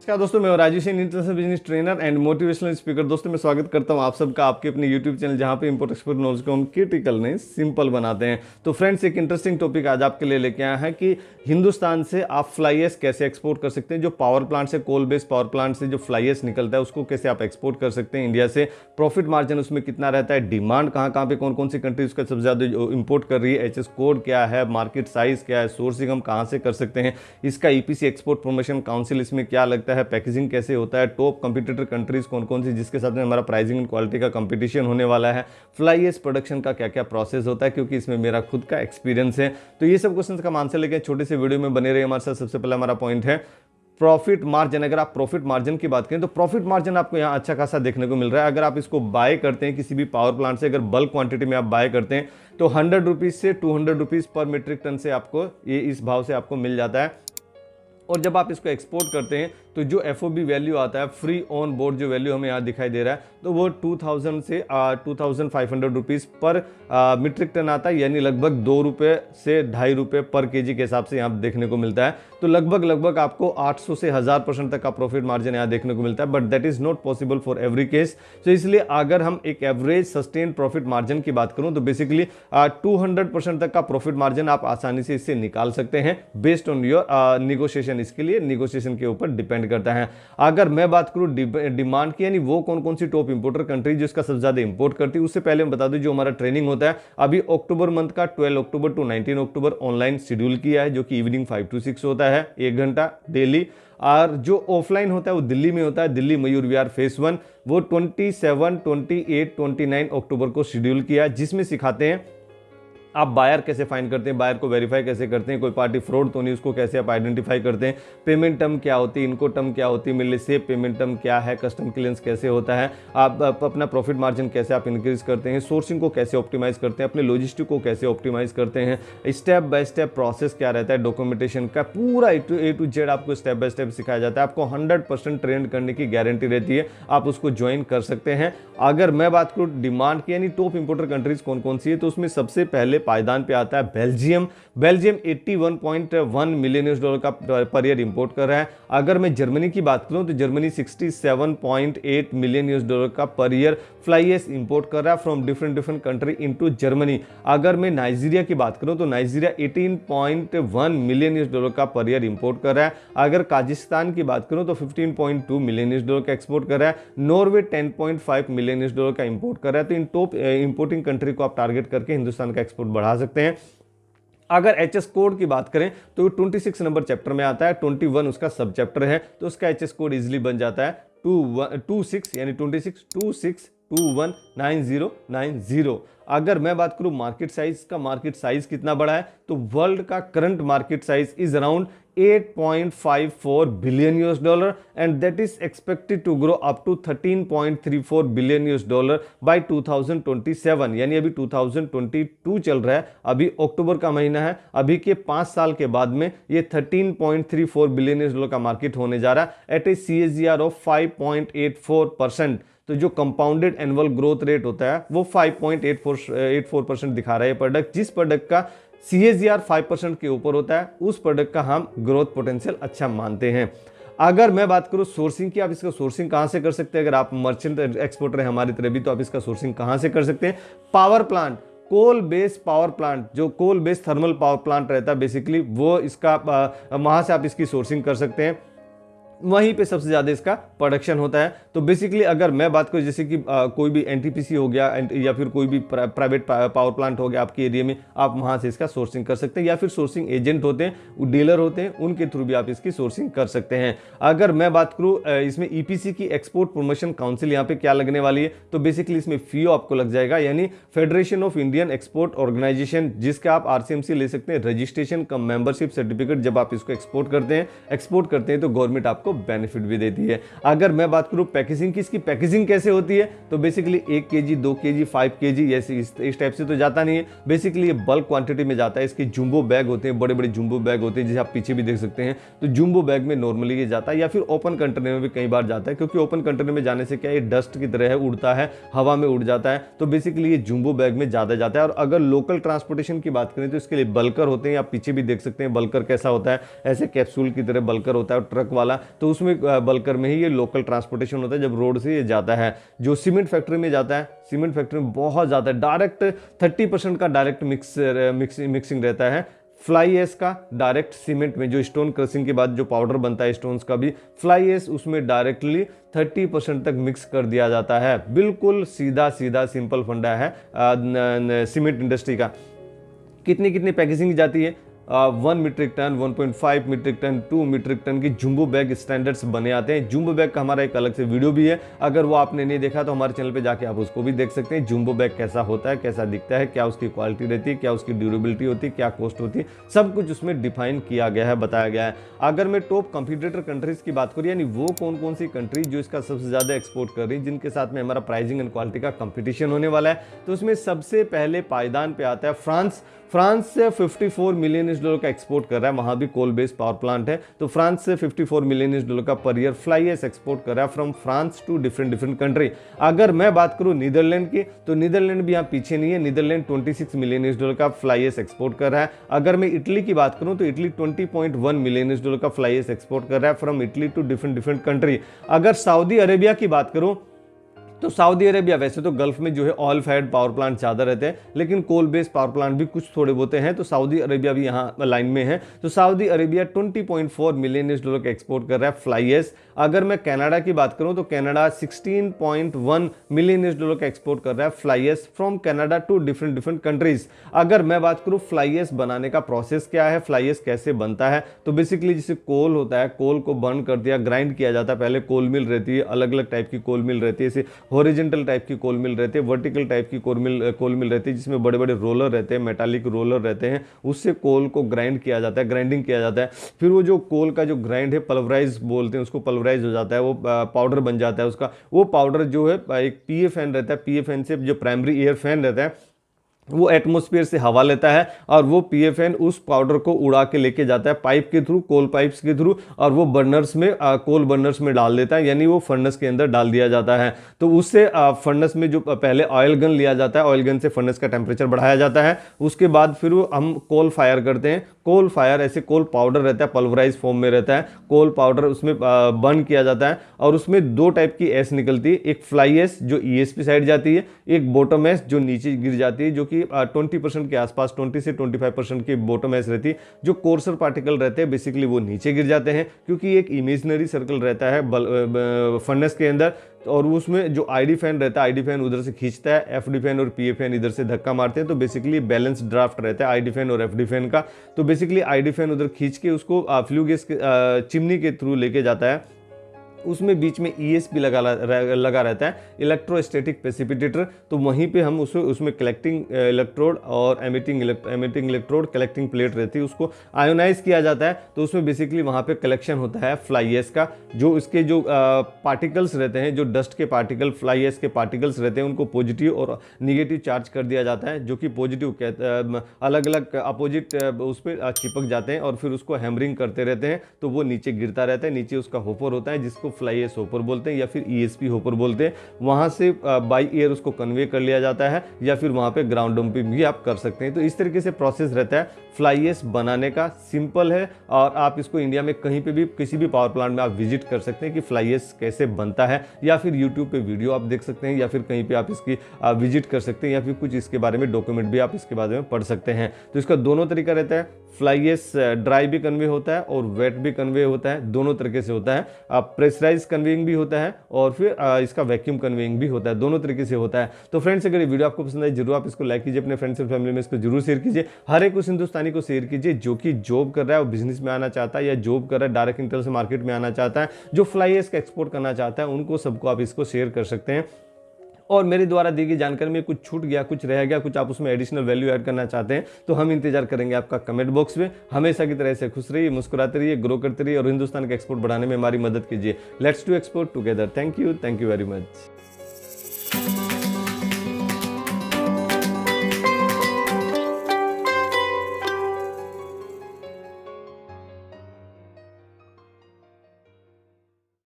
नमस्कार दोस्तों, मैं Rajesh international business trainer and motivational speaker. दोस्तों मैं स्वागत करता हूं आप सबका आपके अपने यूट्यूब चैनल, जहां पे इंपोर्ट एक्सपोर्ट नॉलेज को हम क्रिटिकल नहीं सिंपल बनाते हैं। तो फ्रेंड्स, एक इंटरेस्टिंग टॉपिक आज आपके लिए लेके आया है कि हिंदुस्तान से आप फ्लाई ऐश कैसे एक्सपोर्ट कर सकते हैं। जो पावर प्लांट से, कोल बेस्ड पावर प्लांट से जो फ्लाई ऐश निकलता है उसको कैसे आप एक्सपोर्ट कर सकते हैं इंडिया से। प्रॉफिट मार्जिन उसमें कितना रहता है, डिमांड कहाँ पे कौन कौन सी कंट्री उसका सबसे ज़्यादा इंपोर्ट कर रही है, HS कोड क्या है, मार्केट साइज क्या है, सोर्सिंग हम कहाँ से कर सकते हैं, इसका EPC एक्सपोर्ट प्रमोशन काउंसिल इसमें क्या लगता है, पैकेजिंग कैसे होता है, टॉप कंपटीटर कंट्रीज कौन कौन सी जिसके साथ में हमारा प्राइसिंग एंड क्वालिटी का कंपटीशन होने वाला है, फ्लाई ऐश प्रोडक्शन का क्या क्या प्रोसेस होता है, क्योंकि इसमें मेरा खुद का एक्सपीरियंस है। तो ये सब क्वेश्चंस का आंसर लेके छोटे से वीडियो में बने रहे हमारे साथ। सबसे पहला हमारा पॉइंट है प्रॉफिट मार्जिन। अगर आप प्रॉफिट मार्जिन की बात करें तो प्रॉफिट मार्जिन आपको यहाँ अच्छा खासा देखने को मिल रहा है। अगर आप इसको बाय करते हैं किसी भी पावर प्लांट से, अगर बल्क क्वांटिटी में आप बाय करते हैं तो 100 रुपीज से 200 रुपीज पर मीट्रिक टन से आपको ये इस भाव से आपको मिल जाता है। और जब आप इसको एक्सपोर्ट करते हैं तो जो FOB वैल्यू आता है, फ्री ऑन बोर्ड जो वैल्यू हमें यहाँ दिखाई दे रहा है, तो वो 2000 से 2500 रुपीज़ पर मीट्रिक टन आता है, यानी लगभग 2 रुपये से 2.5 रुपये पर केजी के हिसाब से यहाँ देखने को मिलता है। तो लगभग आपको 800 से 1000% तक का प्रॉफिट मार्जिन यहाँ देखने को मिलता है, but that is not possible for every case. तो इसलिए अगर हम एक एवरेज सस्टेन प्रॉफिट मार्जिन की बात करूँ तो बेसिकली 200% तक का प्रॉफिट मार्जिन आप आसानी से इससे निकाल सकते हैं बेस्ड ऑन योर निगोशिएशन। इसके लिए निगोशिएशन के ऊपर डिपेंड करता है। अगर मैं बात करूं डिमांड की, यानी वो कौन कौन सी टॉप इंपोर्टर कंट्री जिसका सबसे ज्यादा इंपोर्ट करती है, उससे पहले मैं बता दूं जो हमारा ट्रेनिंग होता है अभी अक्टूबर मंथ का 12 अक्टूबर टू 19 अक्टूबर ऑनलाइन शेड्यूल किया है, जो कि इवनिंग 5 to 6 होता है, 1 घंटा डेली। और जो ऑफलाइन होता है वो दिल्ली में होता है, दिल्ली मयूर विहार फेस 1, वो 27, 28, 29 अक्टूबर को शेड्यूल किया है, जिसमें सिखाते हैं आप बायर कैसे फाइंड करते हैं, बायर को वेरीफाई कैसे करते हैं, कोई पार्टी फ्रॉड तो नहीं, उसको कैसे आप आइडेंटिफाई करते हैं, पेमेंट टर्म क्या होती है, इनको टर्म क्या होती है, मिले से पेमेंट टर्म क्या है, कस्टम क्लियरेंस कैसे होता है, आप अपना प्रॉफिट मार्जिन कैसे आप इंक्रीज करते हैं, सोर्सिंग को कैसे ऑप्टिमाइज करते हैं, अपने लॉजिस्टिक को कैसे ऑप्टिमाइज करते हैं, स्टेप बाय स्टेप प्रोसेस क्या रहता है, डॉक्यूमेंटेशन का पूरा A to Z आपको स्टेप बाय स्टेप सिखाया जाता है। आपको 100% ट्रेन करने की गारंटी रहती है, आप उसको ज्वाइन कर सकते हैं। अगर मैं बात करूँ डिमांड की, यानी टॉप इंपोर्टर कंट्रीज कौन कौन सी है, तो उसमें सबसे पहले पायदान पे आता है Belgium. Belgium 81.1 million US dollar का पर ईयर इंपोर्ट कर रहा है। अगर मैं जर्मनी की बात करूं तो जर्मनी 67.8 मिलियन US डॉलर का per year fly ash import कर रहा है from different country into Germany. अगर मैं नाइजीरिया की बात करूं तो नाइजीरिया 18.1 मिलियन US डॉलर का पर ईयर इंपोर्ट कर रहा है। अगर काजिस्तान की बात करूं तो 15.2 मिलियन US डॉलर का एक्सपोर्ट कर रहा है। नॉर्वे 10.5 मिलियन US डॉलर का इंपोर्ट कर रहा है। तो इन टॉप इंपोर्टिंग कंट्री को आप टारगेट करके हिंदुस्तान का एक्सपोर्ट बढ़ा सकते हैं। अगर HS कोड की बात करें तो 26 नंबर चैप्टर में आता है, 21 उसका सब चैप्टर है, तो उसका HS कोड इजीली बन जाता है 26 यानी 26219090। अगर मैं बात करूं मार्केट साइज का, मार्केट साइज कितना बड़ा है, तो वर्ल्ड का current market size is around 8.54 billion US dollar and that is expected to grow up to 13.34 billion US dollar by 2027। यानी अभी 2022 चल रहा है, अभी अक्टूबर का महीना है, अभी के 5 साल के बाद में ये 13.34 बिलियन US डॉलर का मार्केट होने जा रहा है एट ए CAGR ऑफ 5.84%। तो जो कंपाउंडेड एनुअल ग्रोथ रेट होता है वो 5.84% दिखा रहा है प्रोडक्ट। जिस प्रोडक्ट का CAGR 5% के ऊपर होता है उस प्रोडक्ट का हम ग्रोथ पोटेंशियल अच्छा मानते हैं। अगर मैं बात करूं सोर्सिंग की, आप इसका सोर्सिंग कहां से कर सकते हैं, अगर आप मर्चेंट एक्सपोर्टर है हमारी तरह भी, तो आप इसका सोर्सिंग कहां से कर सकते हैं। Power plant, coal based power plant, जो coal based thermal power plant रहता है बेसिकली, वो इसका वहां से आप इसकी सोर्सिंग कर सकते हैं, वहीं पे सबसे ज़्यादा इसका प्रोडक्शन होता है। तो बेसिकली अगर मैं बात करूं जैसे कि कोई भी NTPC हो गया या फिर कोई भी प्राइवेट पावर प्लांट हो गया आपके एरिया में, आप वहां से इसका सोर्सिंग कर सकते हैं, या फिर सोर्सिंग एजेंट होते हैं, डीलर होते हैं, उनके थ्रू भी आप इसकी सोर्सिंग कर सकते हैं। अगर मैं बात करूं इसमें EPC की एक्सपोर्ट प्रमोशन काउंसिल यहाँ पे क्या लगने वाली है, तो बेसिकली इसमें फीओ आपको लग जाएगा, यानी Federation of Indian Export Organisation, जिसका आप RCMC ले सकते हैं, रजिस्ट्रेशन कम मेंबरशिप सर्टिफिकेट। जब आप इसको एक्सपोर्ट करते हैं तो गवर्नमेंट आपको बेनिफिट भी देती है। अगर मैं बात करूं पैकेजिंग की, इसकी पैकेजिंग कैसे होती है, तो बेसिकली 1 kg 2 kg 5 kg ऐसे इस टाइप से तो जाता नहीं है, बेसिकली ये बल्क क्वांटिटी में जाता है। इसके जुम्बो बैग होते हैं, बड़े बड़े जुम्बो बैग होते हैं, जिसे आप पीछे भी देख सकते हैं। तो जुम्बो बैग में नॉर्मली ये जाता है, या फिर ओपन कंटेनर में भी कई बार जाता है, क्योंकि ओपन कंटेनर में जाने से क्या है, डस्ट की तरह है, उड़ता है, हवा में उड़ जाता है। तो बेसिकली ये जुम्बो बैग में ज्यादा जाता है। और अगर लोकल ट्रांसपोर्टेशन की बात करें तो इसके लिए बल्कर होते हैं, आप पीछे भी देख सकते हैं बल्कर कैसा होता है, ऐसे कैप्सूल की तरह बल्कर होता है, और ट्रक वाला तो उसमें बल्कर में ही ये लोकल ट्रांसपोर्टेशन होता है जब रोड से ये जाता है। जो सीमेंट फैक्ट्री में जाता है, सीमेंट फैक्ट्री में बहुत ज़्यादा डायरेक्ट 30% का डायरेक्ट मिक्सिंग रहता है फ्लाई एश का। डायरेक्ट सीमेंट में जो स्टोन क्रशिंग के बाद जो पाउडर बनता है स्टोन्स का भी, फ्लाई एश उसमें डायरेक्टली 30% तक मिक्स कर दिया जाता है। बिल्कुल सीधा सीधा सिंपल फंडा है सीमेंट इंडस्ट्री का। कितनी कितनी पैकेजिंग जाती है, 1 metric tonne, 1.5 metric tonne, 2 metric tonne की जंबो बैग स्टैंडर्ड्स बने आते हैं। जंबो बैग का हमारा एक अलग से वीडियो भी है, अगर वो आपने नहीं देखा तो हमारे चैनल पे जाके आप उसको भी देख सकते हैं। जंबो बैग कैसा होता है, कैसा दिखता है, क्या उसकी क्वालिटी रहती है, क्या उसकी ड्यूरेबिलिटी होती है, क्या कॉस्ट होती है, सब कुछ उसमें डिफाइन किया गया है, बताया गया है। अगर मैं टॉप कंपीटिटर कंट्रीज की बात करूँ, यानी वो कौन कौन सी कंट्री जो इसका सबसे ज़्यादा एक्सपोर्ट कर रही है, जिनके साथ में हमारा प्राइसिंग एंड क्वालिटी का कंपटीशन होने वाला है, तो उसमें सबसे पहले पायदान पे आता है फ्रांस। फ्रांस से 54 मिलियन डॉलर का एक्सपोर्ट कर रहा है, वहां भी कोल बेस्ड पावर प्लांट है। तो फ्रांस से 54 मिलियन डॉलर का per year fly ash export कर रहा है from France to different country. अगर मैं बात करूं नीदरलैंड की, तो नीदरलैंड भी यहाँ पीछे नहीं है, नीदरलैंड 26 मिलियन डॉलर का फ्लाई एश एक्सपोर्ट कर रहा है। अगर मैं इटली की बात करूं तो इटली 20.1 मिलियन डॉलर का फ्लाई एश एक्सपोर्ट कर रहा है from Italy to different country. अगर सऊदी अरेबिया की बात करूं तो सऊदी अरेबिया, वैसे तो गल्फ में जो है ऑयल फायर्ड पावर प्लांट ज़्यादा रहते हैं, लेकिन कोल बेस्ड पावर प्लांट भी कुछ थोड़े बहुत हैं, तो सऊदी अरेबिया भी यहाँ लाइन में है। तो सऊदी अरेबिया 20.4 मिलियन डॉलर का एक्सपोर्ट कर रहा है फ्लाई एश। अगर मैं कनाडा की बात करूं तो कनाडा 16.1 मिलियन डॉलर का एक्सपोर्ट कर रहा है fly ash from Canada to different countries. अगर मैं बात करूं फ्लाई एश बनाने का प्रोसेस क्या है, फ्लाई एश कैसे बनता है, तो बेसिकली जैसे कोल होता है, कोल को बर्न कर दिया, ग्राइंड किया जाता है। पहले कोल मिल रहती है, अलग अलग टाइप की कोल मिल रहती है, जैसे हॉरिजॉन्टल टाइप की कोल मिल रहती है, वर्टिकल टाइप की कोल मिल रहती है, जिसमें बड़े बड़े रोलर रहते हैं, मेटालिक रोलर रहते हैं, उससे कोल को ग्राइंड किया जाता है, ग्राइंडिंग किया जाता है। फिर वो जो कोल का जो ग्राइंड है, पल्वराइज बोलते हैं उसको, पल्वराइज हो जाता है, वो पाउडर बन जाता है उसका। वो पाउडर जो है एक पीए फैन रहता है, पीए फैन से जो प्राइमरी एयर फैन रहता है वो एटमॉस्फेयर से हवा लेता है और वो पीएफएन उस पाउडर को उड़ा के लेके जाता है पाइप के थ्रू, कोल पाइप्स के थ्रू, और वो बर्नर्स में कोल बर्नर्स में डाल देता है, यानी वो फर्नेस के अंदर डाल दिया जाता है। तो उससे फर्नेस में जो पहले ऑयल गन लिया जाता है, ऑयल गन से फर्नेस का टेम्परेचर बढ़ाया जाता है। उसके बाद फिर हम कोल फायर करते हैं। कोल फायर ऐसे कोल पाउडर रहता है, पल्वराइज फॉर्म में रहता है, कोल पाउडर उसमें बर्न किया जाता है और उसमें दो टाइप की एश निकलती है। एक फ्लाई एश जो ईएसपी साइड जाती है, एक बॉटम एश जो नीचे गिर जाती है, जो कि 20% के आसपास, 20 से 25% की बॉटम एश रहती है। जो कोर्सर पार्टिकल रहते हैं बेसिकली वो नीचे गिर जाते हैं, क्योंकि एक इमेजिनरी सर्कल रहता है फर्नेस के अंदर, और उसमें जो आईडी फैन रहता है, आईडी फैन उधर से खींचता है, एफडी फैन और पीए फैन इधर से धक्का मारते हैं। तो बेसिकली बैलेंस ड्राफ्ट रहता है आईडी फैन और एफडी फैन का। तो बेसिकली आईडी फैन उधर खींच के उसको फ्लू गैस चिमनी के थ्रू लेके जाता है। उसमें बीच में ईएसपी लगा रहता है, इलेक्ट्रोस्टैटिक प्रेसिपिटेटर। तो वहीं पे हम उसमें कलेक्टिंग इलेक्ट्रोड और एमिटिंग इलेक्ट्रोड, कलेक्टिंग प्लेट रहती है, उसको आयोनाइज किया जाता है। तो उसमें बेसिकली वहाँ पे कलेक्शन होता है फ्लाई एश का। जो इसके जो पार्टिकल्स रहते हैं, जो डस्ट के पार्टिकल, फ्लाई एश के पार्टिकल्स रहते हैं, उनको पॉजिटिव और निगेटिव चार्ज कर दिया जाता है। जो कि पॉजिटिव अलग अलग अपोजिट उस पर चिपक जाते हैं और फिर उसको हैमरिंग करते रहते हैं, तो वो नीचे गिरता रहता है। नीचे उसका होपर होता है जिसको फ्लाई एश होपर बोलते हैं या फिर ईएसपी होपर बोलते हैं। वहां से बाई एयर उसको कन्वे कर लिया जाता है या फिर वहां पे ग्राउंड डंपिंग भी आप कर सकते हैं। तो इस तरीके से प्रोसेस रहता है फ्लाई एश बनाने का। सिंपल है और आप इसको इंडिया में कहीं पे भी किसी भी पावर प्लांट में आप विजिट कर सकते हैं कि फ्लाई एश कैसे बनता है, या फिर यूट्यूब पे वीडियो आप देख सकते हैं, या फिर कहीं पे आप इसकी विजिट कर सकते हैं, या फिर कुछ इसके बारे में डॉक्यूमेंट भी आप इसके बारे में पढ़ सकते हैं। तो इसका दोनों तरीका रहता है, फ्लाई एश ड्राई भी कन्वे होता है और वेट भी कन्वे होता है, दोनों तरीके से होता है। प्रेशराइज कन्वेइंग भी होता है और फिर इसका वैक्यूम कन्वेइंग भी होता है, दोनों तरीके से होता है। तो फ्रेंड्स, अगर ये वीडियो आपको पसंद आए जरूर आप इसको लाइक कीजिए, अपने फ्रेंड्स एंड फैमिली में इसको जरूर शेयर कीजिए। हर एक उस हिंदुस्तानी को शेयर कीजिए जो कि जॉब कर रहा है और बिजनेस में आना चाहता है, या जॉब कर रहा है डायरेक्ट इंटरनल से मार्केट में आना चाहता है, जो फ्लाई एश का एक्सपोर्ट करना चाहता है, उनको सबको आप इसको शेयर कर सकते हैं। और मेरे द्वारा दी गई जानकारी में कुछ छूट गया, कुछ रह गया, कुछ आप उसमें एडिशनल वैल्यू ऐड करना चाहते हैं, तो हम इंतजार करेंगे आपका कमेंट बॉक्स में। हमेशा की तरह से खुश रहिए, मुस्कुराते रहिए, ग्रो करते रहिए और हिंदुस्तान के एक्सपोर्ट बढ़ाने में हमारी मदद कीजिए। Let's do export together. Thank you very much.